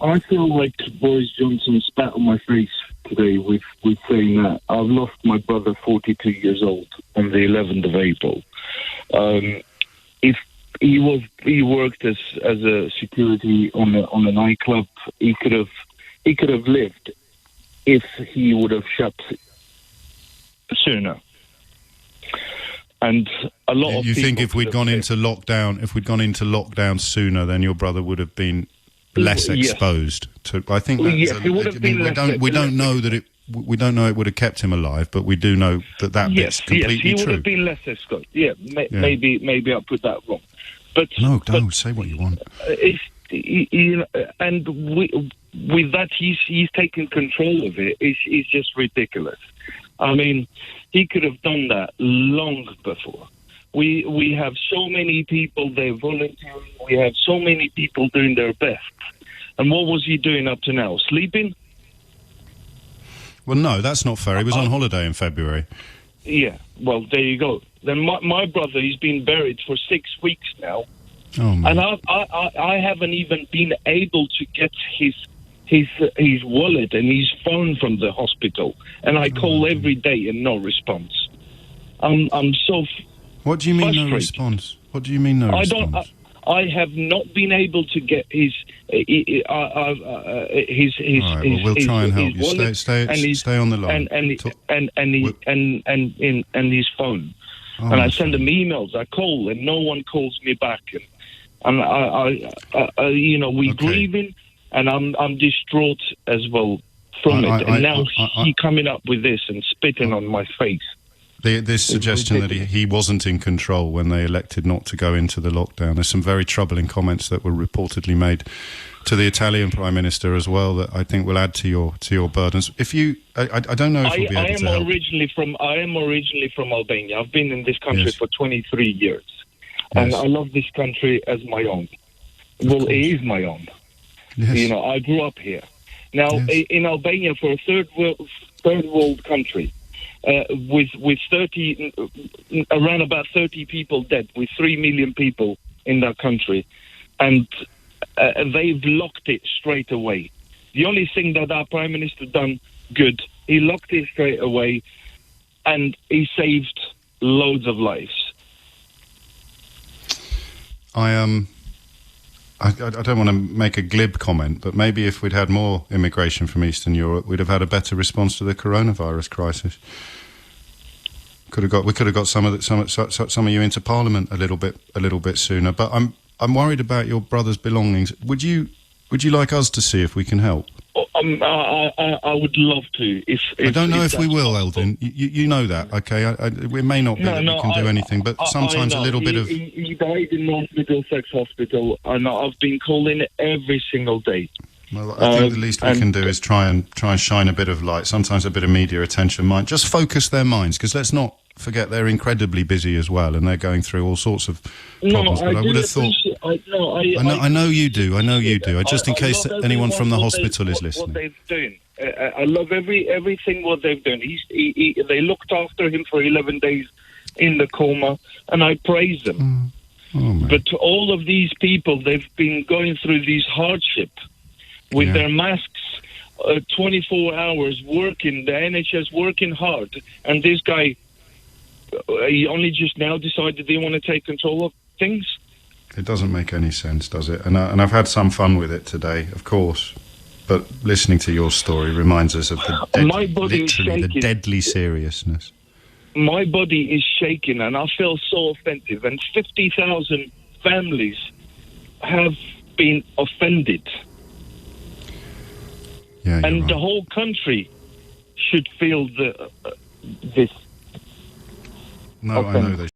I feel like Boris Johnson spat on my face today with saying that I've lost my brother, 42 years old, on the 11th of April. If he worked as a security on a nightclub, he could have lived if he would have shut sooner. And a lot of you people think if we'd gone into lockdown sooner, then your brother would have been less exposed to. I think that's we don't know that it. We don't know it would have kept him alive, but we do know that bit's completely true. Yes, he would have been less exposed. Yeah, maybe I put that wrong. But say what you want. And with that, he's taken control of it. It's just ridiculous. I mean, he could have done that long before. We have so many people, they're volunteering. We have so many people doing their best. And what was he doing up to now? Sleeping? Well, no, that's not fair. He was on holiday in February. Yeah, well, there you go. Then my brother, he's been buried for 6 weeks now. Oh, man. And I haven't even been able to get his wallet and his phone from the hospital, and I call every day and no response. I'm so. What do you mean frustrated. No response? What do you mean no response? I have not been able to get his. All right, well, we'll try and help you. Stay on the line. And his phone. Oh, and I send them emails. I call and no one calls me back. And we're grieving. And I'm distraught as well from it. And now he coming up with this and spitting on my face. This suggestion that he wasn't in control when they elected not to go into the lockdown. There's some very troubling comments that were reportedly made to the Italian Prime Minister as well that I think will add to your burdens. If you, I don't know if you'll be able to help. I am originally from Albania. I've been in this country for 23 years. And I love this country as my own. Well, it is my own. Yes. I grew up here. Now, in Albania, for a third world country, with 30, around about 30 people dead, with 3 million people in that country, and they've locked it straight away. The only thing that our Prime Minister done good, he locked it straight away, and he saved loads of lives. I don't want to make a glib comment, but maybe if we'd had more immigration from Eastern Europe, we'd have had a better response to the coronavirus crisis. We could have got some of you into Parliament a little bit sooner. But I'm worried about your brother's belongings. Would you like us to see if we can help? I would love to. I don't know if we will, Eldin. You know that, okay? It may not be that we can do anything, but sometimes a little bit of. He died in North Middlesex Hospital, and I've been calling every single day. Well, I think the least we can do is try and shine a bit of light. Sometimes a bit of media attention might just focus their minds, because let's not forget they're incredibly busy as well, and they're going through all sorts of problems. But I would have thought. I know you do. Just in case anyone from the hospital is listening. What they're doing. I love everything what they've done. They looked after him for 11 days in the coma, and I praise them. But all of these people, they've been going through these hardship with their masks, 24 hours working, the NHS working hard, and this guy, he only just now decided they want to take control of things. It doesn't make any sense, does it? And I've had some fun with it today, of course. But listening to your story reminds us of the deadly seriousness. My body is shaking, and I feel so offensive. And 50,000 families have been offended. Yeah, and right. The whole country should feel this. No, offense. I know they